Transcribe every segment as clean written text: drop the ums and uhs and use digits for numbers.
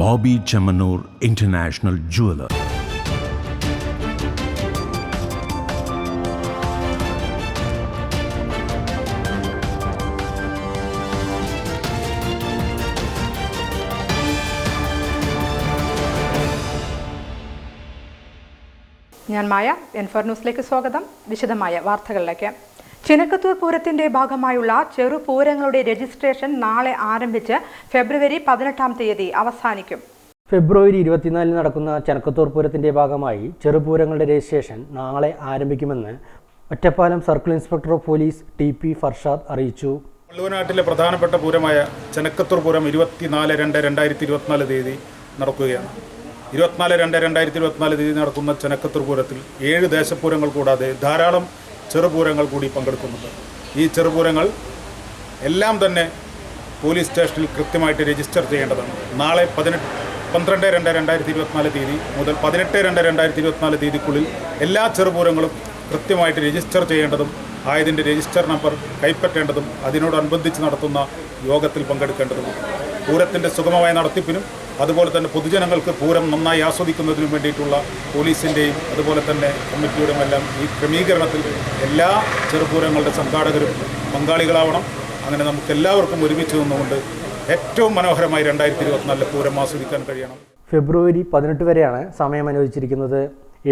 Bobby Chemmanur international jeweller. ഞാൻ മായ. N4 ന്യൂസിലേക്ക് സ്വാഗതം. വിശദമായ വാർത്തകളിലേക്ക്. ചിനക്കത്തൂർ പൂരത്തിന്റെ ഭാഗമായുള്ള ചെറുപൂരങ്ങളുടെ രജിസ്ട്രേഷൻ നാളെ ആരംഭിച്ച് ഫെബ്രുവരി 18-ാം തീയതി അവസാനിക്കും. ഫെബ്രുവരി 24 നടക്കുന്ന ചിനക്കത്തൂർ പൂരത്തിന്റെ ഭാഗമായി ചെറുപൂരങ്ങളുടെ രജിസ്ട്രേഷൻ നാളെ ആരംഭിക്കുമെന്ന് Ottapalam circle inspector of police TP Farshad അറിയിച്ചു. വള്ളുവനാട്ടിലെ പ്രധാനപ്പെട്ട പൂരമായ ചിനക്കത്തൂർ പൂരം 24/2/2024 തീയതി നടക്കുകയാണ്. 24/2/2024 തീയതി നടക്കുന്ന ചിനക്കത്തൂർ പൂരത്തിൽ 7 ദേശപൂരങ്ങൾ കൂടാതെ ധാരാളം ചെറുപൂരങ്ങൾ കൂടി പങ്കെടുക്കുന്നുണ്ട്. ഈ ചെറുപൂരങ്ങൾ എല്ലാം തന്നെ പോലീസ് സ്റ്റേഷനിൽ കൃത്യമായിട്ട് രജിസ്റ്റർ ചെയ്യേണ്ടതാണ്. നാളെ 12/2/2024 തീയതി മുതൽ 18/2/2024 തീയതിക്കുള്ളിൽ എല്ലാ ചെറുപൂരങ്ങളും കൃത്യമായിട്ട് രജിസ്റ്റർ ചെയ്യേണ്ടതും ആയതിൻ്റെ രജിസ്റ്റർ നമ്പർ കൈപ്പറ്റേണ്ടതും അതിനോടനുബന്ധിച്ച് നടത്തുന്ന യോഗത്തിൽ പങ്കെടുക്കേണ്ടതുമാണ്. പൂരത്തിൻ്റെ സുഗമമായ നടത്തിപ്പിനും അതുപോലെ തന്നെ പൊതുജനങ്ങൾക്ക് പൂരം നന്നായി ആസ്വദിക്കുന്നതിനും വേണ്ടിയിട്ടുള്ള പോലീസിൻ്റെയും അതുപോലെ തന്നെ കമ്മിറ്റിയുടെയും എല്ലാം ഈ ക്രമീകരണത്തിൽ എല്ലാ ചെറുപൂരങ്ങളുടെ സംഘാടകരും പങ്കാളികളാവണം. അങ്ങനെ നമുക്ക് എല്ലാവർക്കും ഒരുമിച്ച് നിന്നുകൊണ്ട് ഏറ്റവും മനോഹരമായി 2024 പൂരം ആസ്വദിക്കാൻ കഴിയണം. ഫെബ്രുവരി 18 വരെയാണ് സമയം അനുവദിച്ചിരിക്കുന്നത്.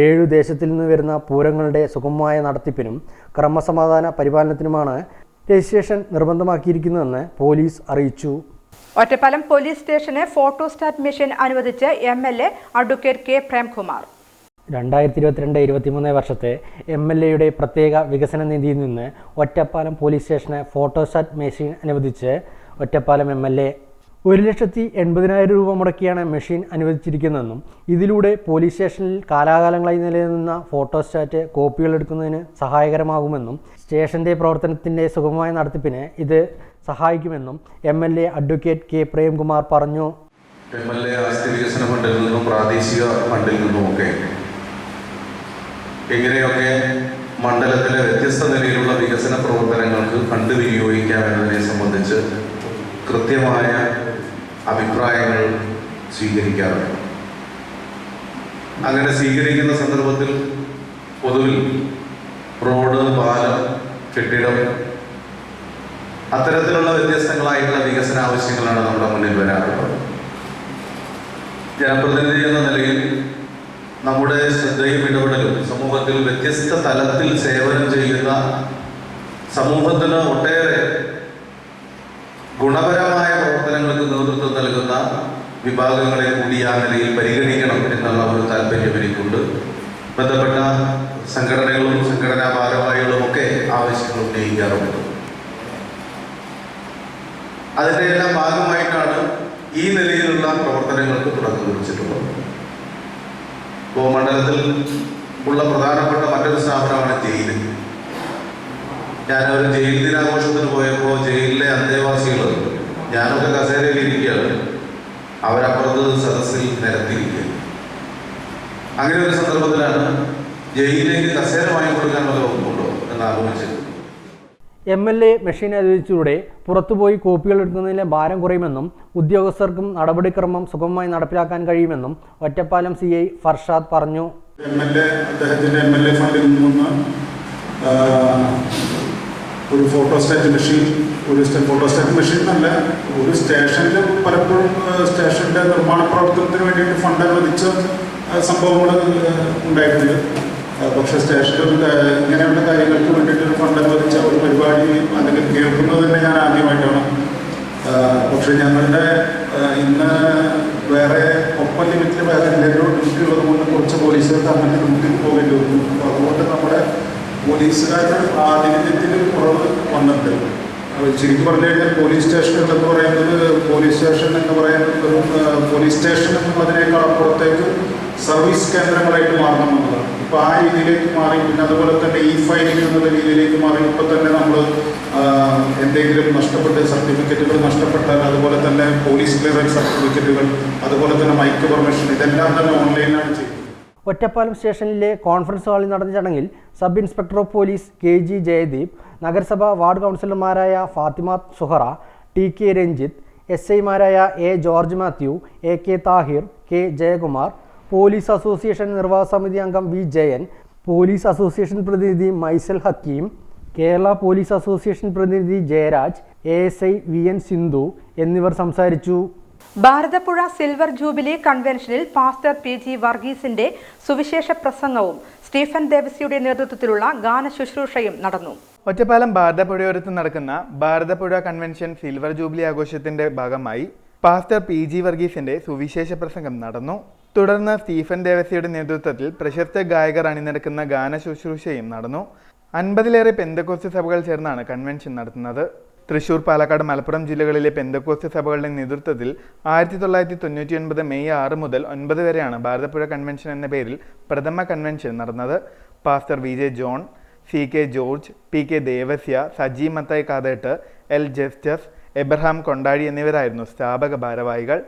7 ദേശത്തിൽ നിന്ന് വരുന്ന പൂരങ്ങളുടെ സുഗമമായ നടത്തിപ്പിനും ക്രമസമാധാന പരിപാലനത്തിനുമാണ് രജിസ്ട്രേഷൻ നിർബന്ധമാക്കിയിരിക്കുന്നതെന്ന് പോലീസ് അറിയിച്ചു. ഒറ്റപ്പാലം പോലീസ് സ്റ്റേഷന് ഫോട്ടോസ്റ്റാറ്റ് മെഷീൻ അനുവദിച്ച് MLA അഡ്വക്കേറ്റ് K പ്രേംകുമാർ. 2022-23 വർഷത്തെ MLAയുടെ പ്രത്യേക വികസന നിധിയിൽ നിന്ന് ഒറ്റപ്പാലം പോലീസ് സ്റ്റേഷന് ഫോട്ടോസ്റ്റാറ്റ് മെഷീൻ അനുവദിച്ച് ഒറ്റപ്പാലം MLA 1,80,000 രൂപ മുടക്കിയാണ് മെഷീൻ അനുവദിച്ചിരിക്കുന്നതെന്നും ഇതിലൂടെ പോലീസ് സ്റ്റേഷനിൽ കാലാകാലങ്ങളായി നിലനിന്ന ഫോട്ടോസ്റ്റാറ്റ് കോപ്പികൾ എടുക്കുന്നതിന് സഹായകരമാകുമെന്നും സ്റ്റേഷൻ്റെ പ്രവർത്തനത്തിൻ്റെ സുഗമമായ നടത്തിപ്പിന് ഇത് സഹായിക്കുമെന്നും MLA അഡ്വക്കേറ്റ് K പ്രേംകുമാർ പറഞ്ഞു. MLA ആസ്തി വികസന ഫണ്ടിൽ നിന്നും പ്രാദേശിക ഫണ്ടിൽ നിന്നുമൊക്കെ എങ്ങനെയൊക്കെ മണ്ഡലത്തിലെ വ്യത്യസ്ത നിലയിലുള്ള വികസന പ്രവർത്തനങ്ങൾക്ക് ഫണ്ട് വിനിയോഗിക്കാമെന്നതിനെ സംബന്ധിച്ച് കൃത്യമായ അഭിപ്രായങ്ങൾ സ്വീകരിക്കാറുണ്ട്. അങ്ങനെ സ്വീകരിക്കുന്ന സന്ദർഭത്തിൽ പൊതുവിൽ റോഡ്, പാലം, കെട്ടിടം അത്തരത്തിലുള്ള വ്യത്യസ്തങ്ങളായിട്ടുള്ള വികസന ആവശ്യങ്ങളാണ് നമ്മുടെ മുന്നിൽ വരാറുള്ളത്. ജനപ്രതിനിധി എന്ന നിലയിൽ നമ്മുടെ ശ്രദ്ധയും ഇടപെടലും സമൂഹത്തിൽ വ്യത്യസ്ത തലത്തിൽ സേവനം ചെയ്യുന്ന സമൂഹത്തിന് ഒട്ടേറെ ഗുണപരമായ പ്രവർത്തനങ്ങൾക്ക് നേതൃത്വം നൽകുന്ന വിഭാഗങ്ങളെ കൂടി ആ നിലയിൽ പരിഗണിക്കണം എന്നുള്ള ഒരു താല്പര്യം എനിക്കുണ്ട്. ബന്ധപ്പെട്ട സംഘടനകളും സംഘടനാ ഭാരവാഹികളും ഒക്കെ ആവശ്യങ്ങൾ ഉന്നയിക്കാറുണ്ട്. അതിൻ്റെ എല്ലാം ഭാഗമായിട്ടാണ് ഈ നിലയിലുള്ള പ്രവർത്തനങ്ങൾക്ക് തുടക്കം കുറിച്ചിട്ടുള്ളത്. ഇപ്പോൾ മണ്ഡലത്തിൽ ഉള്ള പ്രധാനപ്പെട്ട മറ്റൊരു സ്ഥാപനമാണ് ജയിൽ. ഞാനൊരു ജയിൽ ദിനാഘോഷത്തിന് പോയപ്പോൾ ജയിലിലെ അന്തേവാസികൾ, ഞാനൊക്കെ കസേരയിൽ ഇരിക്കുകയാണ്, അവരപ്പുറത്ത് സദസ്സിൽ നിരത്തിയിരിക്കുക. അങ്ങനെ ഒരു സന്ദർഭത്തിലാണ് ജയിലിലേക്ക് കസേര വാങ്ങിക്കൊടുക്കാൻ വല്ല വകുപ്പുണ്ടോ എന്ന് ആലോചിച്ചത്. MLA മെഷീൻ അനുവദിച്ചതോടെ പുറത്തുപോയി കോപ്പികൾ എടുക്കുന്നതിലെ ഭാരം കുറയുമെന്നും ഉദ്യോഗസ്ഥർക്കും നടപടിക്രമം സുഗമമായി നടപ്പിലാക്കാൻ കഴിയുമെന്നും ഒറ്റപ്പാലം CI ഫർഷാദ് പറഞ്ഞു. അദ്ദേഹത്തിൻ്റെ MLA ഫണ്ടിൽ നിന്ന് ഒരു ഫോട്ടോസ്റ്റാറ്റ് മെഷീൻ, ഫോട്ടോസ്റ്റാറ്റ് മെഷീൻ എന്നല്ല, ഒരു സ്റ്റേഷനിൽ പലപ്പോഴും സ്റ്റേഷൻ്റെ നിർമ്മാണ പ്രവർത്തനത്തിന് വേണ്ടിയിട്ട് ഫണ്ട് അനുവദിച്ച സംഭവങ്ങൾ ഉണ്ടായിട്ടുണ്ട്. പക്ഷേ സ്റ്റേഷനിൽ ഇങ്ങനെയുള്ള കാര്യങ്ങൾക്ക് വേണ്ടിയിട്ടൊരു ഫണ്ട് അനുവദിച്ച ഒരു പരിപാടി അല്ലെങ്കിൽ കേൾക്കുന്നത് തന്നെ ഞാൻ ആദ്യമായിട്ടാണ്. പക്ഷെ ഞങ്ങളുടെ ഇന്ന് വേറെ ഒപ്പം ലിമിറ്റിൽ വേറെ എന്തെങ്കിലും ഡ്യൂട്ടി ഉള്ളതുകൊണ്ട് കുറച്ച് പോലീസുകാർക്ക് അങ്ങനെ ഡ്യൂട്ടിക്ക് പോകേണ്ടി വന്നു. അതുകൊണ്ട് നമ്മുടെ പോലീസുകാരുടെ പ്രാതിനിധ്യത്തിൽ കുറവ് വന്നിട്ടുണ്ട്. ശരിക്കും പറഞ്ഞു കഴിഞ്ഞാൽ പോലീസ് സ്റ്റേഷൻ എന്ന് പറയുന്നത് പോലീസ് സ്റ്റേഷൻ എന്നുള്ളതിനേക്കാൾ അപ്പുറത്തേക്ക് സർവീസ് കേന്ദ്രങ്ങളായിട്ട് മാറണം എന്നുള്ളതാണ്. ഇപ്പോൾ ആ രീതിയിലേക്ക് മാറി. പിന്നെ അതുപോലെ തന്നെ ഫയലിംഗ് എന്നുള്ള രീതിയിലേക്ക് മാറി. ഇപ്പോൾ തന്നെ നമ്മൾ എന്തെങ്കിലും നഷ്ടപ്പെട്ട സർട്ടിഫിക്കറ്റുകൾ നഷ്ടപ്പെട്ടാൽ അതുപോലെ തന്നെ പോലീസ് ക്ലിയറൻസ് സർട്ടിഫിക്കറ്റുകൾ, അതുപോലെ തന്നെ മൈക്ക് പെർമിഷൻ, ഇതെല്ലാം തന്നെ ഓൺലൈനാണ് ചെയ്യുന്നത്. ഒറ്റപ്പാലം സ്റ്റേഷനിലെ കോൺഫറൻസ് ഹാളിൽ നടന്ന ചടങ്ങിൽ sub inspector of police KG Jayadeep, നഗരസഭ വാർഡ് കൗൺസിലർമാരായ ഫാത്തിമ സുഹറ, TK രഞ്ജിത്ത്, SI-മാരായ A. George Mathew, AK Thahir, K. Jayakumar, police association നിർവാഹക സമിതി അംഗം V. ജയൻ, പോലീസ് അസോസിയേഷൻ പ്രതിനിധി മൈസൽ ഹക്കീം, കേരള പോലീസ് അസോസിയേഷൻ പ്രതിനിധി ജയരാജ്, ASI VN സിന്ധു എന്നിവർ സംസാരിച്ചു. ഭാരതപ്പുഴ സിൽവർ ജൂബിലി കൺവെൻഷനിൽ പാസ്റ്റർ PG വർഗീസിന്റെ സുവിശേഷ പ്രസംഗവും സ്റ്റീഫൻ ദേവസിയുടെ നേതൃത്വത്തിലുള്ള ഗാന ശുശ്രൂഷയും നടന്നു. ഒറ്റപ്പാലം ഭാരതപ്പുഴയോരത്ത് നടക്കുന്ന ഭാരതപ്പുഴ കൺവെൻഷൻ സിൽവർ ജൂബിലി ആഘോഷത്തിന്റെ ഭാഗമായി പാസ്റ്റർ PG വർഗീസിന്റെ സുവിശേഷ പ്രസംഗം നടന്നു. തുടർന്ന് സ്റ്റീഫൻ ദേവസിയുടെ നേതൃത്വത്തിൽ പ്രശസ്ത ഗായകർ അണിനിരക്കുന്ന ഗാന ശുശ്രൂഷയും നടന്നു. 50-ലേറെ പെന്തക്കോസ്ത് സഭകൾ ചേർന്നാണ് കൺവെൻഷൻ നടത്തുന്നത്. തൃശൂർ, പാലക്കാട്, മലപ്പുറം ജില്ലകളിലെ പെന്തക്കോസ്ത് സഭകളുടെ നേതൃത്വത്തിൽ 1999 മെയ് 6 മുതൽ 9 വരെയാണ് ഭാരതപ്പുഴ കൺവെൻഷൻ എന്ന പേരിൽ പ്രഥമ കൺവെൻഷൻ നടന്നത്. Pastor VJ John, CK George, PK Devasya, Saji Mathai Kathettu, L justice, Abraham Kondadi എന്നിവരായിരുന്നു സ്ഥാപക ഭാരവാഹികൾ.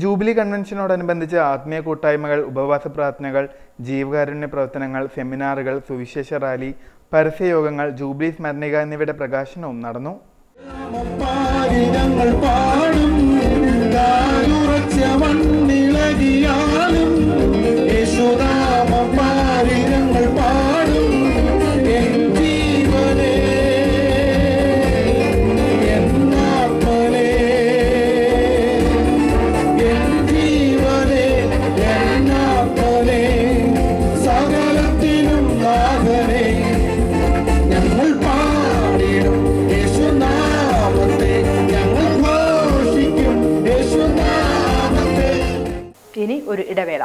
ജൂബിലി കൺവെൻഷനോടനുബന്ധിച്ച് ആത്മീയ കൂട്ടായ്മകൾ, ഉപവാസ പ്രാർത്ഥനകൾ, ജീവകാരുണ്യ പ്രവർത്തനങ്ങൾ, സെമിനാറുകൾ, സുവിശേഷ റാലി, പരസ്യയോഗങ്ങൾ, ജൂബിലി സ്മരണിക എന്നിവയുടെ പ്രകാശനവും നടന്നു. ഇനി ഒരു ഇടവേള.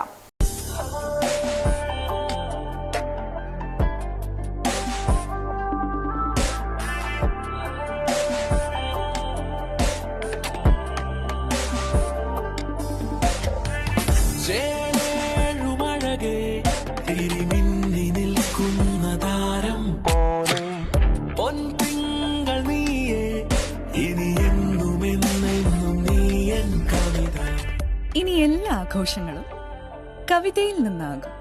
ഇനി എല്ലാ ആഘോഷങ്ങളും കവിതയിൽ നിന്നാകും.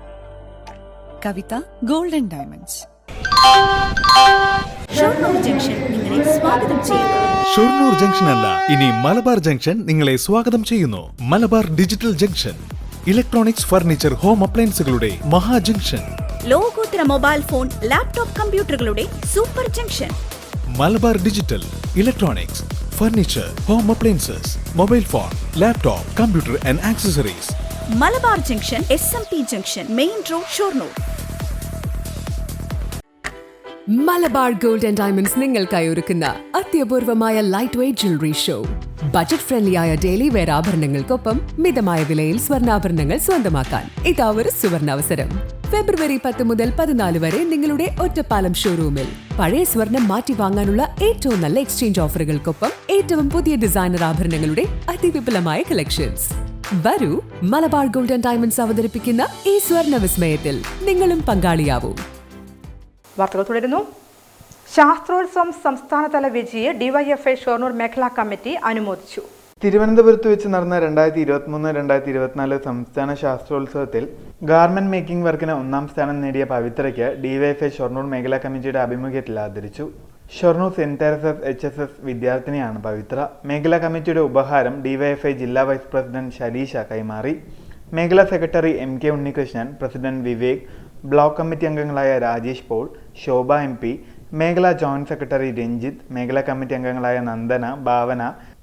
കവിത ഗോൾഡൻ ഡയമണ്ട്സ്. ഷൊർണൂർ ജംഗ്ഷൻ നിങ്ങളെ സ്വാഗതം ചെയ്യുന്നു. ഷൊർണൂർ ജംഗ്ഷൻ അല്ല, ഇനി മലബാർ ജംഗ്ഷൻ നിങ്ങളെ സ്വാഗതം ചെയ്യുന്നു. Malabar digital junction, electronics, furniture, home അപ്ലയൻസുകളുടെ മഹാ ജംഗ്ഷൻ. ലോകോത്തര മൊബൈൽ ഫോൺ, ലാപ്ടോപ്പ്, കമ്പ്യൂട്ടറുകളുടെ super junction. Malabar digital, electronics, furniture, home appliances, mobile phone, laptop, computer and accessories. Malabar junction, SMP junction, main road, Shoranur. Malabar gold and diamonds നിങ്ങൾക്കായി ഒരുക്കുന്ന അത്യപൂർവമായ light weight jewellery show. Budget ഫ്രണ്ട്ലിയായ daily wear ആഭരണങ്ങൾക്കൊപ്പം മിതമായ വിലയിൽ സ്വർണ്ണാഭരണങ്ങൾ സ്വന്തമാക്കാൻ ഇതാ ഒരു സുവർണാവസരം. ഫെബ്രുവരി 10 മുതൽ 14 വരെ നിങ്ങളുടെ ഒറ്റപ്പാലം ഷോറൂമിൽ പഴയ സ്വർണം മാറ്റി വാങ്ങാനുള്ള ഏറ്റവും നല്ല എക്സ്ചേഞ്ച് ഓഫറുകൾക്കൊപ്പം ഏറ്റവും പുതിയ ഡിസൈനർ ആഭരണങ്ങളുടെ അതിവിപുലമായ കളക്ഷൻസ്. വരൂ, മലബാർ ഗോൾഡ് ആൻഡ് ഡയമണ്ട്സ് അവതരിപ്പിക്കുന്ന ഈ സ്വർണ്ണ വിസ്മയത്തിൽ നിങ്ങളും പങ്കാളിയാവൂ. വാർത്തകൾ തുടരുന്നു. ശാസ്ത്രോത്സവം സംസ്ഥാനതല വിജയിയെ DYFI ഷൊർണൂർ മേഖലാ കമ്മിറ്റി അനുമോദിച്ചു. തിരുവനന്തപുരത്ത് വെച്ച് നടന്ന 2023-2024 സംസ്ഥാന ശാസ്ത്രോത്സവത്തിൽ ഗാർമെന്റ് മേക്കിംഗ് വർക്കിന് 1ാം സ്ഥാനം നേടിയ പവിത്രയ്ക്ക് DYFI ഷൊർണൂർ മേഖലാ കമ്മിറ്റിയുടെ ആഭിമുഖ്യത്തിൽ ആദരിച്ചു. ഷൊർണൂർ സെന്റ് തെരേസസ് HSS വിദ്യാർത്ഥിനിയാണ് പവിത്ര. മേഖലാ കമ്മിറ്റിയുടെ ഉപഹാരം DYFI ജില്ലാ വൈസ് പ്രസിഡന്റ് ശലീഷ കൈമാറി. മേഖലാ secretary MK Unnikrishnan, president Vivek, block committee അംഗങ്ങളായ രാജേഷ് പോൾ, ശോഭ MP, മേഖലാ ജോയിന്റ് സെക്രട്ടറി രഞ്ജിത്ത്, മേഖലാ കമ്മിറ്റി അംഗങ്ങളായ നന്ദന, ഭാവന,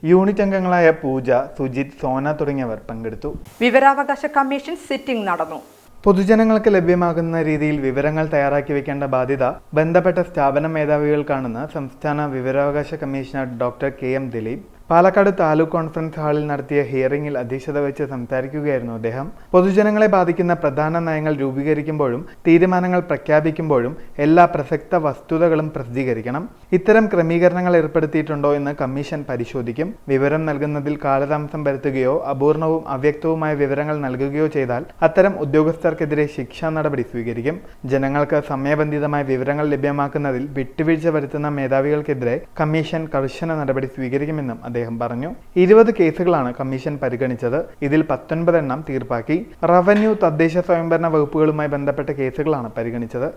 യൂണിറ്റ് അംഗങ്ങളായ പൂജ, സുജിത്, സോന തുടങ്ങിയവർ പങ്കെടുത്തു. വിവരാവകാശ കമ്മീഷൻ സിറ്റിംഗ് നടന്നു. പൊതുജനങ്ങൾക്ക് ലഭ്യമാകുന്ന രീതിയിൽ വിവരങ്ങൾ തയ്യാറാക്കി വെക്കേണ്ട ബാധ്യത ബന്ധപ്പെട്ട സ്ഥാപന മേധാവികൾക്കാണെന്ന് സംസ്ഥാന വിവരാവകാശ commissioner doctor KM Dileep Palakkad taluk conference ഹാളിൽ നടത്തിയ ഹിയറിംഗിൽ അധ്യക്ഷത വഹിച്ച് സംസാരിക്കുകയായിരുന്നു അദ്ദേഹം. പൊതുജനങ്ങളെ ബാധിക്കുന്ന പ്രധാന നയങ്ങൾ രൂപീകരിക്കുമ്പോഴും തീരുമാനങ്ങൾ പ്രഖ്യാപിക്കുമ്പോഴും എല്ലാ പ്രസക്ത വസ്തുതകളും പ്രസിദ്ധീകരിക്കണം. ഇത്തരം ക്രമീകരണങ്ങൾ ഏർപ്പെടുത്തിയിട്ടുണ്ടോ എന്ന് കമ്മീഷൻ പരിശോധിക്കും. വിവരം നൽകുന്നതിൽ കാലതാമസം വരുത്തുകയോ അപൂർണവും അവ്യക്തവുമായ വിവരങ്ങൾ നൽകുകയോ ചെയ്താൽ അത്തരം ഉദ്യോഗസ്ഥർക്കെതിരെ ശിക്ഷാ നടപടി സ്വീകരിക്കും. ജനങ്ങൾക്ക് സമയബന്ധിതമായ വിവരങ്ങൾ ലഭ്യമാക്കുന്നതിൽ വിട്ടുവീഴ്ച വരുത്തുന്ന മേധാവികൾക്കെതിരെ കമ്മീഷൻ കർശന നടപടി സ്വീകരിക്കുമെന്നും അദ്ദേഹം പറഞ്ഞു. 20 കേസുകളാണ് കമ്മീഷൻ പരിഗണിച്ചത്. ഇതിൽ 19 എണ്ണം തീർപ്പാക്കി. റവന്യൂ, തദ്ദേശ സ്വയംഭരണ വകുപ്പുകളുമായി ബന്ധപ്പെട്ട കേസുകളാണ് പരിഗണിച്ചത്.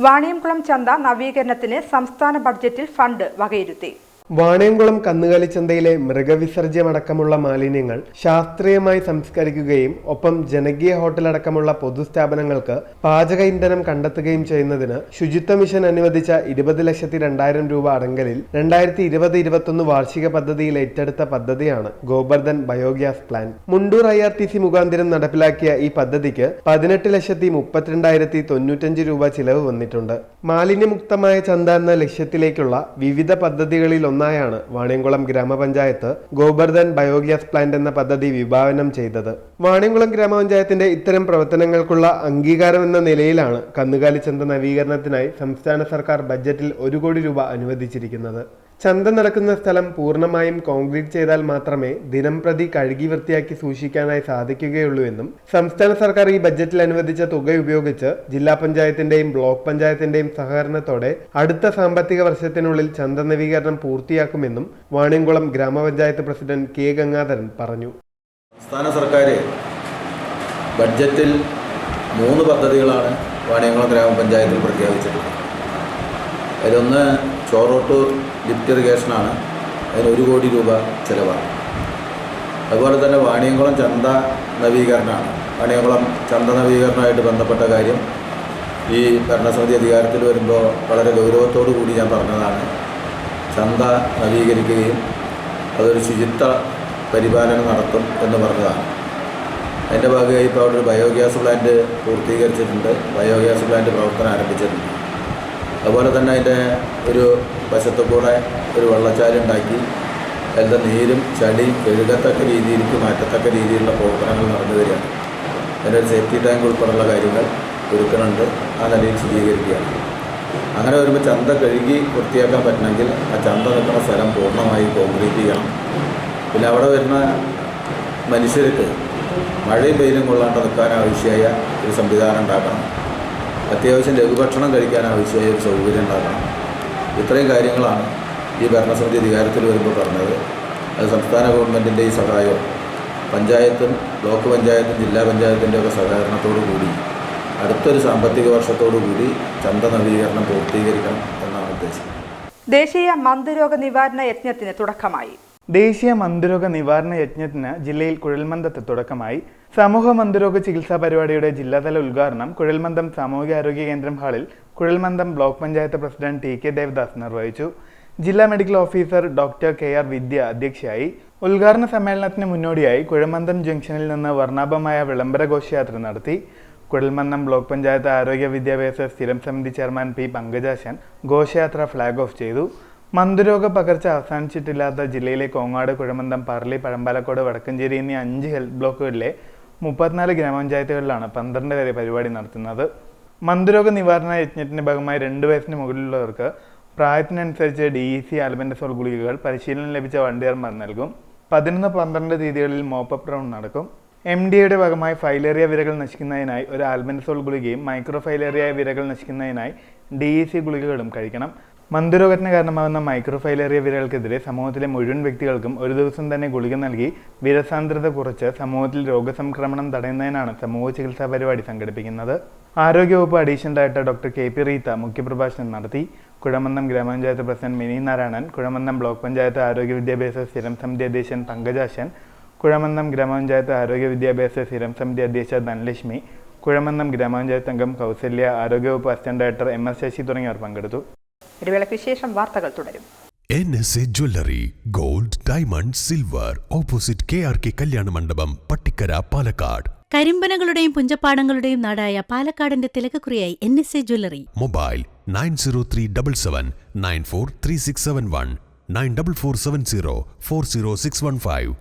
വാണിയംകുളം ചന്ത നവീകരണത്തിന് സംസ്ഥാന ബഡ്ജറ്റിൽ ഫണ്ട് വകയിരുത്തി. വാണിയംകുളം കന്നുകാലിച്ചന്തയിലെ മൃഗവിസർജ്യമടക്കമുള്ള മാലിന്യങ്ങൾ ശാസ്ത്രീയമായി സംസ്കരിക്കുകയും ഒപ്പം ജനകീയ ഹോട്ടലടക്കമുള്ള പൊതുസ്ഥാപനങ്ങൾക്ക് പാചക ഇന്ധനം കണ്ടെത്തുകയും ചെയ്യുന്നതിന് ശുചിത്വ മിഷൻ അനുവദിച്ച 20,02,000 രൂപ അടങ്കലിൽ 2020-21 വാർഷിക പദ്ധതിയിൽ ഏറ്റെടുത്ത പദ്ധതിയാണ് Gobardhan biogas plant. Mundur IRTC മുഖാന്തരം നടപ്പിലാക്കിയ ഈ പദ്ധതിക്ക് 18,32,095 രൂപ ചിലവ് വന്നിട്ടുണ്ട്. മാലിന്യമുക്തമായ ചന്ത എന്ന ലക്ഷ്യത്തിലേക്കുള്ള വിവിധ പദ്ധതികളിൽ ഒന്നായാണ് വാണിയംകുളം ഗ്രാമപഞ്ചായത്ത് ഗോബർധൻ ബയോഗ്യാസ് പ്ലാന്റ് എന്ന പദ്ധതി വിഭാവനം ചെയ്തത്. വാണിയംകുളം ഗ്രാമപഞ്ചായത്തിന്റെ ഇത്തരം പ്രവർത്തനങ്ങൾക്കുള്ള അംഗീകാരം എന്ന നിലയിലാണ് കന്നുകാലിച്ചന്ത നവീകരണത്തിനായി സംസ്ഥാന സർക്കാർ ബജറ്റിൽ 1 കോടി രൂപ അനുവദിച്ചിരിക്കുന്നത്. ചന്ത നടക്കുന്ന സ്ഥലം പൂർണ്ണമായും കോൺക്രീറ്റ് ചെയ്താൽ മാത്രമേ ദിനംപ്രതി കഴുകി വൃത്തിയാക്കി സൂക്ഷിക്കാനായി സാധിക്കുകയുള്ളൂ എന്നും സംസ്ഥാന സർക്കാർ ഈ ബജറ്റിൽ അനുവദിച്ച തുക ഉപയോഗിച്ച് ജില്ലാ പഞ്ചായത്തിന്റെയും ബ്ലോക്ക് പഞ്ചായത്തിന്റെയും സഹകരണത്തോടെ അടുത്ത സാമ്പത്തിക വർഷത്തിനുള്ളിൽ ചന്ത നവീകരണം പൂർത്തിയാക്കുമെന്നും വാണിയംകുളം ഗ്രാമപഞ്ചായത്ത് പ്രസിഡന്റ് കെ ഗംഗാധരൻ പറഞ്ഞു. സംസ്ഥാന സർക്കാർ ബഡ്ജറ്റിൽ 3 പദ്ധതികളാണ് വാണിയംകുളം ഗ്രാമപഞ്ചായത്തിൽ പ്രഖ്യാപിച്ചിട്ടുള്ളത്. അതിലൊന്ന് ചോറോട്ടൂർ ലിഫ്റ്റ് ഇറിഗേഷനാണ്. അതിന് 1 കോടി രൂപ ചിലവാണ്. അതുപോലെ തന്നെ വാണിയംകുളം ചന്ത നവീകരണമാണ്. വാണിയംകുളം ചന്ത നവീകരണമായിട്ട് ബന്ധപ്പെട്ട കാര്യം ഈ ഭരണസമിതി അധികാരത്തിൽ വരുമ്പോൾ വളരെ ഗൗരവത്തോടു കൂടി ഞാൻ പറഞ്ഞതാണ്. ചന്ത നവീകരിക്കുകയും അതൊരു ശുചിത്വ പരിപാലനം നടത്തും എന്ന് പറഞ്ഞതാണ്. അതിൻ്റെ ഭാഗമായി ഇപ്പോൾ അവിടെ ഒരു ബയോഗ്യാസ് പ്ലാന്റ് പൂർത്തീകരിച്ചിട്ടുണ്ട്. ബയോഗ്യാസ് പ്ലാന്റ് പ്രവർത്തനം ആരംഭിച്ചിട്ടുണ്ട്. അതുപോലെ തന്നെ അതിൻ്റെ ഒരു വശത്തു കൂടെ ഒരു വെള്ളച്ചാലുണ്ടാക്കി അതിൻ്റെ നീരും ചളിയും കഴുകത്തക്ക രീതിയിലേക്ക് മാറ്റത്തക്ക രീതിയിലുള്ള പ്രവർത്തനങ്ങൾ നടന്നു വരികയാണ്. അതിൻ്റെ ഒരു സേഫ്റ്റി ടാങ്ക് ഉൾപ്പെടെയുള്ള കാര്യങ്ങൾ ഒരുക്കുന്നുണ്ട്. ആ നിലയിൽ ശുചീകരിക്കുകയാണ്. അങ്ങനെ വരുമ്പോൾ ചന്ത കഴുകി വൃത്തിയാക്കാൻ പറ്റണമെങ്കിൽ ആ ചന്ത നിൽക്കുന്ന സ്ഥലം പൂർണ്ണമായി കോൺക്രീറ്റ് ചെയ്യണം. പിന്നെ അവിടെ വരുന്ന മനുഷ്യർക്ക് മഴയും വെയിലും കൊള്ളാണ്ട് നിൽക്കാൻ ആവശ്യമായ ഒരു സംവിധാനം ഉണ്ടാക്കണം. അത്യാവശ്യം ലഘുഭക്ഷണം കഴിക്കാൻ ആവശ്യമായ ഒരു സൗകര്യം ഉണ്ടാക്കണം. ഇത്രയും കാര്യങ്ങളാണ് ഈ ഭരണസമിതി അധികാരത്തിൽ വരുമ്പോൾ പറഞ്ഞത്. അത് സംസ്ഥാന ഗവൺമെൻറ്റിൻ്റെ ഈ സഹായവും പഞ്ചായത്തും ബ്ലോക്ക് പഞ്ചായത്തും ജില്ലാ പഞ്ചായത്തിൻ്റെ ഒക്കെ സഹകരണത്തോടു കൂടി അടുത്തൊരു സാമ്പത്തിക വർഷത്തോടു കൂടി ചന്ത നവീകരണം പൂർത്തീകരിക്കണം എന്നാണ് ഉദ്ദേശം. ദേശീയ മന്ദരോഗ നിവാരണ യജ്ഞത്തിന് തുടക്കമായി. ദേശീയ മന്ദരോഗ നിവാരണ യജ്ഞത്തിന് ജില്ലയിൽ കുഴൽമന്ദത്ത് തുടക്കമായി. സമൂഹ മന്ദരോഗ ചികിത്സാ പരിപാടിയുടെ ജില്ലാതല ഉദ്ഘാടനം കുഴൽമന്ദം സാമൂഹികാരോഗ്യ കേന്ദ്രം ഹാളിൽ കുഴൽമന്ദം block panchayat president TK Devadas നിർവഹിച്ചു. ജില്ലാ medical officer doctor KR Vidya അധ്യക്ഷയായി. ഉദ്ഘാടന സമ്മേളനത്തിന് മുന്നോടിയായി കുഴൽമന്ദം ജംഗ്ഷനിൽ നിന്ന് വർണ്ണാഭമായ വിളംബര ഘോഷയാത്ര നടത്തി. കുഴൽമന്ദം ബ്ലോക്ക് പഞ്ചായത്ത് ആരോഗ്യ വിദ്യാഭ്യാസ സ്ഥിരം സമിതി ചെയർമാൻ P. പങ്കജാശൻ ഘോഷയാത്ര ഫ്ലാഗ് ഓഫ് ചെയ്തു. മന്ദരോഗ പകർച്ച അവസാനിച്ചിട്ടില്ലാത്ത ജില്ലയിലെ കോങ്ങാട്, കുഴമന്തം, പറളി, പഴമ്പാലക്കോട്, വടക്കഞ്ചേരി എന്നീ 5 ഹെൽത്ത് ബ്ലോക്കുകളിലെ 34 ഗ്രാമപഞ്ചായത്തുകളിലാണ് 12 വരെ പരിപാടി നടത്തുന്നത്. മന്ദരോഗ നിവാരണ യജ്ഞത്തിന്റെ ഭാഗമായി 2 വയസ്സിന് മുകളിലുള്ളവർക്ക് പ്രായത്തിനനുസരിച്ച് DEC ആൽബൻഡസോൾ ഗുളികകൾ പരിശീലനം ലഭിച്ച വണ്ടിയർമാർ നൽകും. 11-12 തീയതികളിൽ മോപ്പപ്പ് റൗണ്ട് നടക്കും. MDയുടെ ഭാഗമായി ഫൈലേറിയ വിരകൾ നശിക്കുന്നതിനായി ഒരു ആൽബൻഡസോൾ ഗുളികയും മൈക്രോഫൈലേറിയ വിരകൾ നശിക്കുന്നതിനായി DEC ഗുളികകളും കഴിക്കണം. മന്ദരോഗത്തിന് കാരണമാകുന്ന മൈക്രോഫൈലേറിയ വിരകൾക്കെതിരെ സമൂഹത്തിലെ മുഴുവൻ വ്യക്തികൾക്കും ഒരു ദിവസം തന്നെ ഗുളിക നൽകി വിരസാന്ദ്രത കുറച്ച് സമൂഹത്തിൽ രോഗസംക്രമണം തടയുന്നതിനാണ് സമൂഹ ചികിത്സാ പരിപാടി സംഘടിപ്പിക്കുന്നത്. ആരോഗ്യവകുപ്പ് additional director doctor KP Reetha മുഖ്യപ്രഭാഷണം നടത്തി. കുഴമന്ദം ഗ്രാമപഞ്ചായത്ത് പ്രസിഡന്റ് മിനി നാരായണൻ, കുഴമന്ദം ബ്ലോക്ക് പഞ്ചായത്ത് ആരോഗ്യ വിദ്യാഭ്യാസ സ്ഥിരം സമിതി അധ്യക്ഷൻ പങ്കജാശൻ, കുഴമന്ദം ഗ്രാമപഞ്ചായത്ത് ആരോഗ്യ വിദ്യാഭ്യാസ സ്ഥിരം സമിതി അധ്യക്ഷ ധനലക്ഷ്മി, കുഴമന്ദം ഗ്രാമപഞ്ചായത്ത് അംഗം കൗസല്യ, ആരോഗ്യവകുപ്പ് അസിസ്റ്റന്റ് ഡയറക്ടർ MS ശശി തുടങ്ങിയവർ പങ്കെടുത്തു. വിശേഷം വാർത്തകൾ തുടരും. NSA jewellery, gold, diamond, silver, opposite KRK കല്യാണ മണ്ഡപം, പട്ടിക്കര, പാലക്കാട്. കരിമ്പനകളുടെയും പുഞ്ചപ്പാടങ്ങളുടെയും നാടായ പാലക്കാടിന്റെ തിലകക്കുറിയായി NSA ജ്വല്ലറി. മൊബൈൽ 9037943671, 9447040615,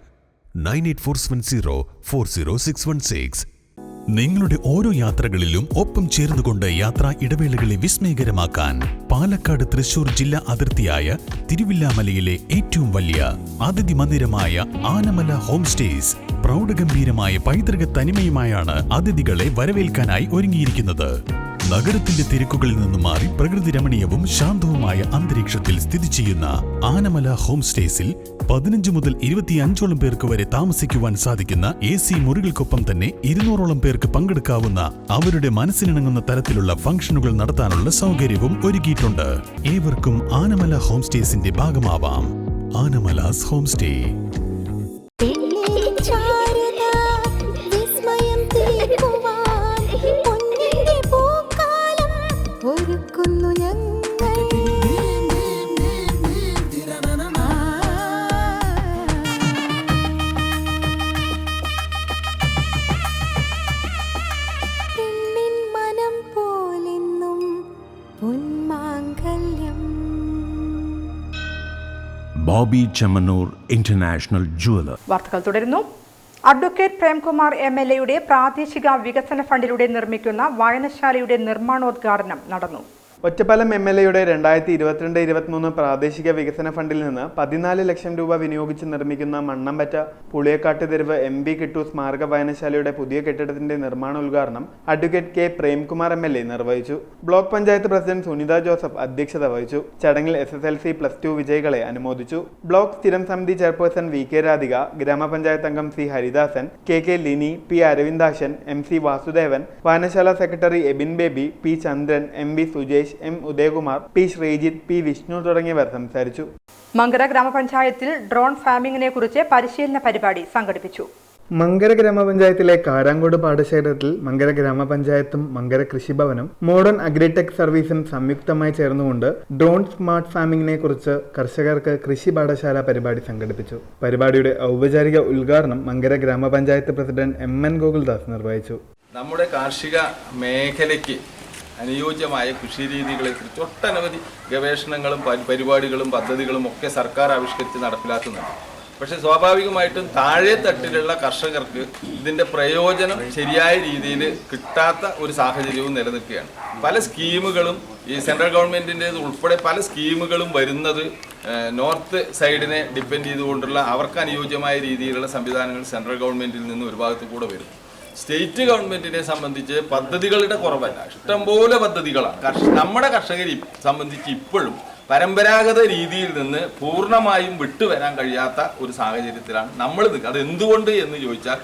9847040616. നിങ്ങളുടെ ഓരോ യാത്രകളിലും ഒപ്പം ചേർന്നുകൊണ്ട് യാത്രാ ഇടവേളകളെ വിസ്മയകരമാക്കാൻ പാലക്കാട് തൃശൂർ ജില്ലാ അതിർത്തിയായ തിരുവില്ലാമലയിലെ ഏറ്റവും വലിയ അതിഥി മന്ദിരമായ ആനമല ഹോം സ്റ്റേസ് പ്രൗഢഗംഭീരമായ പൈതൃക തനിമയുമായാണ് അതിഥികളെ വരവേൽക്കാനായി ഒരുങ്ങിയിരിക്കുന്നത്. നഗരത്തിന്റെ തിരക്കുകളിൽ നിന്നും മാറി പ്രകൃതി രമണീയവും ശാന്തവുമായ അന്തരീക്ഷത്തിൽ സ്ഥിതി ചെയ്യുന്ന ആനമല ഹോം സ്റ്റേസിൽ 15 മുതൽ 25ഓളം പേർക്ക് വരെ താമസിക്കുവാൻ സാധിക്കുന്ന AC മുറികൾക്കൊപ്പം തന്നെ 200ഓളം പേർക്ക് പങ്കെടുക്കാവുന്ന അവരുടെ മനസ്സിനിണങ്ങുന്ന തരത്തിലുള്ള ഫംഗ്ഷനുകൾ നടത്താനുള്ള സൗകര്യവും ഒരുക്കിയിട്ടുണ്ട്. ഏവർക്കും ആനമല ഹോം സ്റ്റേസിന്റെ ഭാഗമാവാം. Anamala's home stay. Bobby Chemmanur international jeweller. വാർത്തകൾ തുടരുന്നു. അഡ്വക്കേറ്റ് പ്രേംകുമാർ MLA പ്രാദേശിക വികസന ഫണ്ടിലൂടെ നിർമ്മിക്കുന്ന വായനശാലയുടെ നിർമ്മാണോദ്ഘാടനം നടന്നു. ഒറ്റപ്പാലം MLA 2022-23 പ്രാദേശിക വികസന ഫണ്ടിൽ നിന്ന് 14 ലക്ഷം രൂപ വിനിയോഗിച്ച് നിർമ്മിക്കുന്ന മണ്ണമ്പറ്റ പുളിയക്കാട്ട് തെരുവ് MB കിട്ടു സ്മാരക വായനശാലയുടെ പുതിയ കെട്ടിടത്തിന്റെ നിർമ്മാണോദ്ഘാടനം അഡ്വക്കേറ്റ് K പ്രേംകുമാർ MLA നിർവഹിച്ചു. Block panchayat president Sunitha Joseph അധ്യക്ഷത വഹിച്ചു. ചടങ്ങിൽ SSLC +2 വിജയികളെ അനുമോദിച്ചു. ബ്ലോക്ക് സ്ഥിരം സമിതി ചെയർപേഴ്സൺ VK രാധിക, ഗ്രാമപഞ്ചായത്ത് അംഗം C Haridasan, KK Lini, P Aravindashan, MC Vasudevan, വായനശാല സെക്രട്ടറി എബിൻ ബേബി, P ചന്ദ്രൻ, MB Sujesh, M Udayakumar, P Sreejith, P Vishnu തുടങ്ങിയവർ സംസാരിച്ചു. മങ്കര ഗ്രാമപഞ്ചായത്തിൽ ഡ്രോൺ ഫാമിംഗിനെ കുറിച്ച് പരിശീലന പരിപാടി സംഘടിപ്പിച്ചു. മങ്കര ഗ്രാമപഞ്ചായത്തിലെ കാരാങ്കോട് പാടശേഖരത്തിൽ മങ്കര ഗ്രാമപഞ്ചായത്തും മങ്കര കൃഷിഭവനും മോഡേൺ അഗ്രിടെക് സർവീസും സംയുക്തമായി ചേർന്നുകൊണ്ട് ഡ്രോൺ സ്മാർട്ട് ഫാമിംഗിനെ കുറിച്ച് കർഷകർക്ക് കൃഷി പാഠശാല പരിപാടി സംഘടിപ്പിച്ചു. പരിപാടിയുടെ ഔപചാരിക ഉദ്ഘാടനം മങ്കര ഗ്രാമപഞ്ചായത്ത് പ്രസിഡന്റ് MN ഗോകുൽദാസ് നിർവഹിച്ചു. നമ്മുടെ കാർഷിക മേഖലയ്ക്ക് അനുയോജ്യമായ കൃഷിരീതികളെക്കുറിച്ച് ഒട്ടനവധി ഗവേഷണങ്ങളും പരിപാടികളും പദ്ധതികളും ഒക്കെ സർക്കാർ ആവിഷ്കരിച്ച് നടപ്പിലാക്കുന്നുണ്ട്. പക്ഷേ സ്വാഭാവികമായിട്ടും താഴെ തട്ടിലുള്ള കർഷകർക്ക് ഇതിൻ്റെ പ്രയോജനം ശരിയായ രീതിയിൽ കിട്ടാത്ത ഒരു സാഹചര്യവും നിലനിൽക്കുകയാണ്. പല സ്കീമുകളും ഈ സെൻട്രൽ ഗവൺമെൻറ്റിൻ്റേത് ഉൾപ്പെടെ പല സ്കീമുകളും വരുന്നത് നോർത്ത് സൈഡിനെ ഡിപ്പെൻഡ് ചെയ്തുകൊണ്ടുള്ള അവർക്ക് അനുയോജ്യമായ രീതിയിലുള്ള സംവിധാനങ്ങൾ സെൻട്രൽ ഗവൺമെൻറ്റിൽ നിന്ന് ഒരു ഭാഗത്ത് കൂടെ വരും. സ്റ്റേറ്റ് ഗവൺമെന്റിനെ സംബന്ധിച്ച് പദ്ധതികളുടെ കുറവല്ല, ഇഷ്ടംപോലെ പദ്ധതികളാണ്. നമ്മുടെ കർഷകരെ സംബന്ധിച്ച് ഇപ്പോഴും പരമ്പരാഗത രീതിയിൽ നിന്ന് പൂർണ്ണമായും വിട്ടുവരാൻ കഴിയാത്ത ഒരു സാഹചര്യത്തിലാണ് നമ്മൾ നിൽക്കുക. അത് എന്തുകൊണ്ട് എന്ന് ചോദിച്ചാൽ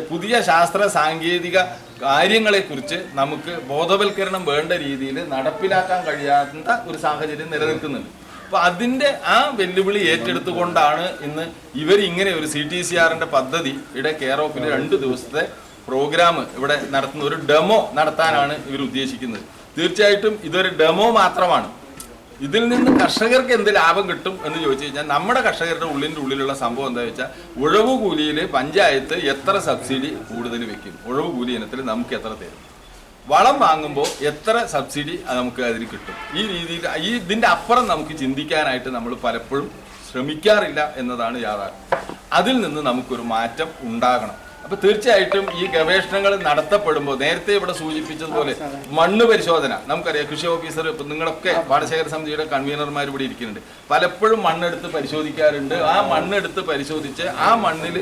പുതിയ ശാസ്ത്ര സാങ്കേതിക കാര്യങ്ങളെക്കുറിച്ച് നമുക്ക് ബോധവൽക്കരണം വേണ്ട രീതിയിൽ നടപ്പിലാക്കാൻ കഴിയാത്ത ഒരു സാഹചര്യം നിലനിൽക്കുന്നുണ്ട്. അപ്പോൾ അതിൻ്റെ ആ വെല്ലുവിളി ഏറ്റെടുത്തുകൊണ്ടാണ് ഇന്ന് ഇവരിങ്ങനെ ഒരു CTCRൻ്റെ പദ്ധതിയുടെ കെയർ ഓഫിൽ 2 ദിവസത്തെ പ്രോഗ്രാം ഇവിടെ നടത്തുന്ന ഒരു ഡെമോ നടത്താനാണ് ഇവർ ഉദ്ദേശിക്കുന്നത്. തീർച്ചയായിട്ടും ഇതൊരു ഡെമോ മാത്രമാണ്. ഇതിൽ നിന്ന് കർഷകർക്ക് എന്ത് ലാഭം കിട്ടും എന്ന് ചോദിച്ചു കഴിഞ്ഞാൽ നമ്മുടെ കർഷകരുടെ ഉള്ളിലുള്ള സംഭവം എന്താ വെച്ചാൽ ഉഴവ് കൂലിയിൽ പഞ്ചായത്ത് എത്ര സബ്സിഡി കൂടുതൽ വെക്കും, ഉഴവ് കൂലി ഇനത്തിൽ നമുക്ക് എത്ര തരും, വളം വാങ്ങുമ്പോൾ എത്ര സബ്സിഡി നമുക്ക് അതിൽ കിട്ടും. ഈ രീതിയിൽ ഇതിൻ്റെ അപ്പുറം നമുക്ക് ചിന്തിക്കാനായിട്ട് നമ്മൾ പലപ്പോഴും ശ്രമിക്കാറില്ല എന്നതാണ് യാഥാർത്ഥ്യം. അതിൽ നിന്ന് നമുക്കൊരു മാറ്റം ഉണ്ടാകണം. അപ്പോൾ തീർച്ചയായിട്ടും ഈ ഗവേഷണങ്ങൾ നടത്തപ്പെടുമ്പോൾ നേരത്തെ ഇവിടെ സൂചിപ്പിച്ചതുപോലെ മണ്ണ് പരിശോധന നമുക്കറിയാം. കൃഷി ഓഫീസർ ഇപ്പം നിങ്ങളൊക്കെ പാടശേഖര സമിതിയുടെ കൺവീനർമാർ ഇവിടെ ഇരിക്കുന്നുണ്ട്. പലപ്പോഴും മണ്ണെടുത്ത് പരിശോധിക്കാറുണ്ട്. ആ മണ്ണെടുത്ത് പരിശോധിച്ച് ആ മണ്ണിൽ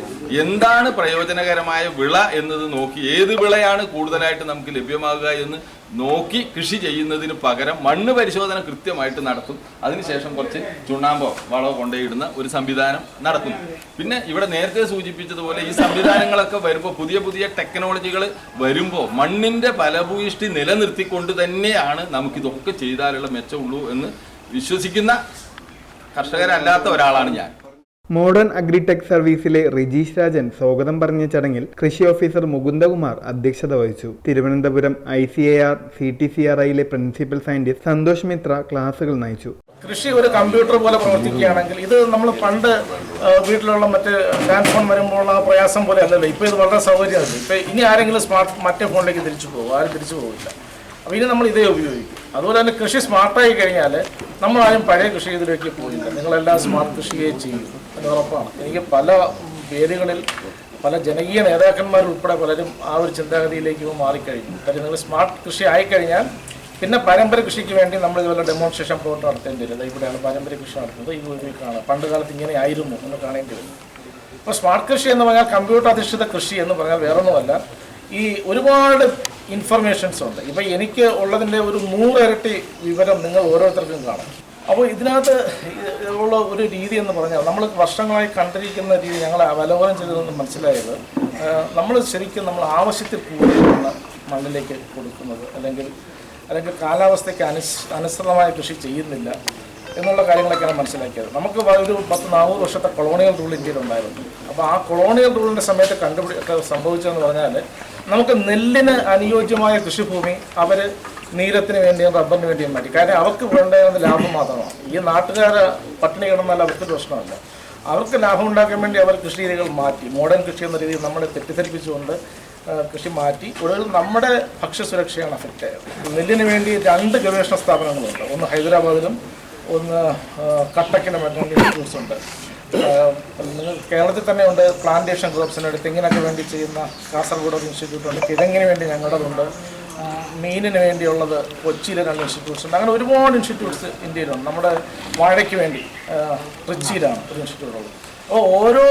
എന്താണ് പ്രയോജനകരമായ വിള എന്നത് നോക്കി ഏത് വിളയാണ് കൂടുതലായിട്ട് നമുക്ക് ലഭ്യമാകുക എന്ന് നോക്കി കൃഷി ചെയ്യുന്നതിന് പകരം മണ്ണ് പരിശോധന കൃത്യമായിട്ട് നടത്തും. അതിനുശേഷം കുറച്ച് ചുണ്ണാമ്പോ വളമോ കൊണ്ടുപോയിടുന്ന ഒരു സംവിധാനം നടത്തുന്നു. പിന്നെ ഇവിടെ നേരത്തെ സൂചിപ്പിച്ചതുപോലെ ഈ സംവിധാനങ്ങളൊക്കെ വരുമ്പോൾ പുതിയ ടെക്നോളജികൾ വരുമ്പോൾ മണ്ണിൻ്റെ ഫലഭൂയിഷ്ടി നിലനിർത്തിക്കൊണ്ട് തന്നെയാണ് നമുക്കിതൊക്കെ ചെയ്താലുള്ള മെച്ചമുള്ളൂ എന്ന് വിശ്വസിക്കുന്ന കർഷകരല്ലാത്ത ഒരാളാണ് ഞാൻ. മോഡേൺ അഗ്രിടെക് സർവീസിലെ റിജീഷ് രാജൻ സ്വാഗതം പറഞ്ഞ ചടങ്ങിൽ കൃഷി ഓഫീസർ മുകുന്ദകുമാർ അധ്യക്ഷത വഹിച്ചു. തിരുവനന്തപുരം ICAR CTCRIയിലെ പ്രിൻസിപ്പൽ സയന്റിസ്റ്റ് സന്തോഷ് മിത്ര ക്ലാസുകൾ നയിച്ചു. കൃഷി ഒരു കമ്പ്യൂട്ടർ പോലെ പ്രവർത്തിക്കുകയാണെങ്കിൽ ഇത് നമ്മൾ പണ്ട് വീട്ടിലുള്ള മറ്റ് ലാൻഡ് ഫോൺ വരുമ്പോഴുള്ള പ്രയാസം പോലെ അല്ലല്ലോ. ഇപ്പോൾ ഇത് വളരെ സൗകര്യമാണ്. ഇപ്പോൾ ഇനി ആരെങ്കിലും മറ്റേ ഫോണിലേക്ക് തിരിച്ചു പോകും, ആരും തിരിച്ചു പോകില്ല. അപ്പോൾ ഇനി നമ്മൾ ഇതേ ഉപയോഗിക്കും. അതുപോലെ തന്നെ കൃഷി സ്മാർട്ടായി കഴിഞ്ഞാൽ നമ്മളാരും പഴയ കൃഷി ഇതിലേക്ക് പോയില്ല. നിങ്ങളെല്ലാം സ്മാർട്ട് കൃഷിയെ ചെയ്യും, അത് ഉറപ്പാണ്. എനിക്ക് പല വേദികളിൽ പല ജനകീയ നേതാക്കന്മാരുൾപ്പെടെ പലരും ആ ഒരു ചിന്താഗതിയിലേക്ക് മാറിക്കഴിഞ്ഞു. കാര്യം നിങ്ങൾ സ്മാർട്ട് കൃഷി ആയിക്കഴിഞ്ഞാൽ പിന്നെ പാരമ്പര്യ കൃഷിക്ക് വേണ്ടി നമ്മൾ ഇതുപോലെ ഡെമോൺസ്ട്രേഷൻ പ്ലോട്ട് നടത്തേണ്ടി വരും. ഇവിടെയാണ് പാരമ്പര്യ കൃഷി നടത്തുന്നത്, ഇത് ഉപയോഗിക്കുകയാണ്. പണ്ട് കാലത്ത് ഇങ്ങനെ ആയിരുന്നു എന്ന് കാണേണ്ടി വരും. അപ്പോൾ സ്മാർട്ട് കൃഷി എന്ന് പറഞ്ഞാൽ കമ്പ്യൂട്ടർ അധിഷ്ഠിത കൃഷി എന്ന് പറഞ്ഞാൽ വേറൊന്നുമല്ല, ഈ ഒരുപാട് ഇൻഫർമേഷൻസ് ഉണ്ട്. ഇപ്പം എനിക്ക് ഉള്ളതിൻ്റെ ഒരു 100 ഇരട്ടി വിവരം നിങ്ങൾ ഓരോരുത്തർക്കും കാണും. അപ്പോൾ ഇതിനകത്ത് ഉള്ള ഒരു രീതി എന്ന് പറഞ്ഞാൽ നമ്മൾ വർഷങ്ങളായി കണ്ടിരിക്കുന്ന രീതി ഞങ്ങൾ അവലോകനം ചെയ്തതെന്ന് മനസ്സിലായത്, നമ്മൾ ശരിക്കും നമ്മൾ ആവശ്യത്തിൽ കൂടുതലാണ് മണ്ണിലേക്ക് കൊടുക്കുന്നത്, അല്ലെങ്കിൽ കാലാവസ്ഥയ്ക്ക് അനുസൃതമായ കൃഷി ചെയ്യുന്നില്ല. എന്നുള്ള കാര്യങ്ങളൊക്കെയാണ് മനസ്സിലാക്കിയത്. നമുക്ക് ഒരു 10-40 വർഷത്തെ കൊളോണിയൽ റൂൾ ഇന്ത്യയിലുണ്ടായിരുന്നു. അപ്പോൾ ആ കൊളോണിയൽ റൂളിൻ്റെ സമയത്ത് സംഭവിച്ചതെന്ന് പറഞ്ഞാൽ നമുക്ക് നെല്ലിന് അനുയോജ്യമായ കൃഷിഭൂമി അവർ നീലത്തിന് വേണ്ടിയും റബ്ബറിന് വേണ്ടിയും മാറ്റി. കാരണം അവർക്ക് വേണ്ടത് ലാഭം മാത്രമാണ്. ഈ നാട്ടുകാരെ പട്ടിണി കിടന്നാൽ അവർക്ക് പ്രശ്നമല്ല. അവർക്ക് ലാഭം ഉണ്ടാക്കാൻ വേണ്ടി അവർ കൃഷി രീതികൾ മാറ്റി. മോഡേൺ കൃഷി എന്ന രീതിയിൽ നമ്മളെ തെറ്റിദ്ധരിപ്പിച്ചുകൊണ്ട് കൃഷി മാറ്റി. ഒടുവിൽ നമ്മുടെ ഭക്ഷ്യസുരക്ഷയാണ് അഫക്റ്റ് ആയത്. നെല്ലിന് വേണ്ടി 2 ഗവേഷണ സ്ഥാപനങ്ങളുണ്ട്. ഒന്ന് ഹൈദരാബാദിലും ഒന്ന് കട്ടക്കിലും ഇൻസ്റ്റിറ്റ്യൂട്ട്സ് ഉണ്ട്. നിങ്ങൾ കേരളത്തിൽ തന്നെ ഉണ്ട്. പ്ലാന്റേഷൻ ക്രോപ്സിനുണ്ട്. തെങ്ങിനൊക്കെ വേണ്ടി ചെയ്യുന്ന കാസർഗോഡ് ഒരു ഇൻസ്റ്റിറ്റ്യൂട്ട് ഉണ്ട്. കിഴങ്ങിന് വേണ്ടി ഞങ്ങളുടേതുണ്ട്. മീനിന് വേണ്ടിയുള്ളത് കൊച്ചിയിലെ 2 ഇൻസ്റ്റിറ്റ്യൂട്ട്സ് ഉണ്ട്. അങ്ങനെ ഒരുപാട് ഇൻസ്റ്റിറ്റ്യൂട്ട്സ് ഇന്ത്യയിലുണ്ട്. നമ്മുടെ വാഴയ്ക്ക് വേണ്ടി ട്രിച്ചിയിലാണ് ഒരു ഇൻസ്റ്റിറ്റ്യൂട്ട് ഉള്ളത്. അപ്പോൾ ഓരോ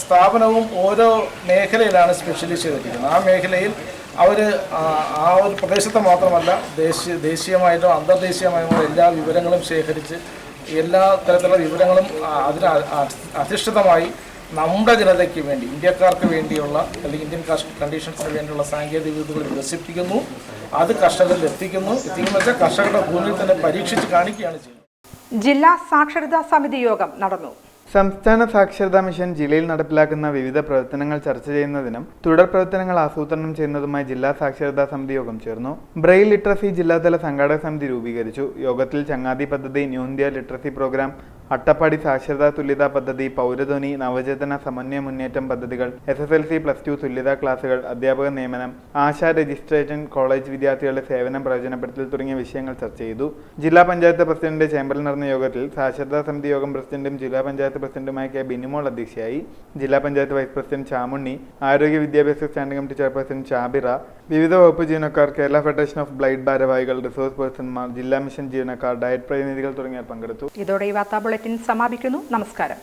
സ്ഥാപനവും ഓരോ മേഖലയിലാണ് സ്പെഷ്യലൈസ് ചെയ്തിരിക്കുന്നത്. ആ മേഖലയിൽ അവർ ആ ഒരു പ്രദേശത്തെ മാത്രമല്ല ദേശീയമായിട്ടും അന്തർദേശീയമായിട്ടും എല്ലാ വിവരങ്ങളും ശേഖരിച്ച് എല്ലാ തരത്തിലുള്ള വിവരങ്ങളും അതിന് അധിഷ്ഠിതമായി നമ്മുടെ ജനതയ്ക്ക് വേണ്ടി, ഇന്ത്യക്കാർക്ക് വേണ്ടിയുള്ള അല്ലെങ്കിൽ ഇന്ത്യൻ കണ്ടീഷൻസിന് വേണ്ടിയുള്ള സാങ്കേതിക വിദ്യകൾ വികസിപ്പിക്കുന്നു. അത് കർഷകരിൽ എത്തിക്കുന്നു വെച്ചാൽ കർഷകരുടെ ഭൂമിയിൽ തന്നെ പരീക്ഷിച്ച് കാണിക്കുകയാണ് ചെയ്യുന്നത്. ജില്ലാ സാക്ഷരതാ സമിതി യോഗം നടന്നു. സംസ്ഥാന സാക്ഷരതാ മിഷൻ ജില്ലയിൽ നടപ്പിലാക്കുന്ന വിവിധ പ്രവർത്തനങ്ങൾ ചർച്ച ചെയ്യുന്നതിനും തുടർ പ്രവർത്തനങ്ങൾ ആസൂത്രണം ചെയ്യുന്നതുമായി ജില്ലാ സാക്ഷരതാ സമിതി യോഗം ചേർന്നു. ബ്രെയിൽ ലിറ്ററസി ജില്ലാതല സംഘാടക സമിതി രൂപീകരിച്ചു. യോഗത്തിൽ ചങ്ങാതി പദ്ധതി, new India literacy programme, Attappadi സാക്ഷരതാ തുല്യതാ പദ്ധതി, പൗരധ്വനി, നവചേതന സമന്വയ മുന്നേറ്റം പദ്ധതികൾ, SSLC +2 തുല്യതാ ക്ലാസുകൾ, അധ്യാപക നിയമനം, ആശാ രജിസ്ട്രേഷൻ, കോളേജ് വിദ്യാർത്ഥികളുടെ സേവനം പ്രയോജനപ്പെടുത്തൽ തുടങ്ങിയ വിഷയങ്ങൾ ചർച്ച ചെയ്തു. ജില്ലാ പഞ്ചായത്ത് പ്രസിഡന്റ് ചേംബറിൽ നടന്ന യോഗത്തിൽ സാക്ഷരതാ സമിതി യോഗം പ്രസിഡന്റും ജില്ലാ പഞ്ചായത്ത് പ്രസിഡന്റുമായ കെ ബിനിമോൾ അധ്യക്ഷയായി. ജില്ലാ പഞ്ചായത്ത് വൈസ് പ്രസിഡന്റ് ചാമുണ്ണി, ആരോഗ്യ വിദ്യാഭ്യാസ സ്റ്റാൻഡിംഗ് കമ്മിറ്റി ചെയർപേഴ്സൺ ചാബിറ, വിവിധ വകുപ്പ് ജീവനക്കാർ, കേരള ഫെഡറേഷൻ ഓഫ് ബ്ലൈൻഡ് ഭാരവാഹികൾ, റിസോഴ്സ് പേഴ്സൺമാർ, ജില്ലാ മിഷൻ ജീവനക്കാർ, ഡയറ്റ് പ്രതിനിധികൾ തുടങ്ങിയവർ പങ്കെടുത്തു. ഇതോടെ ഈ വാർത്താ ബുള്ളറ്റിൻ സമാപിക്കുന്നു. നമസ്കാരം.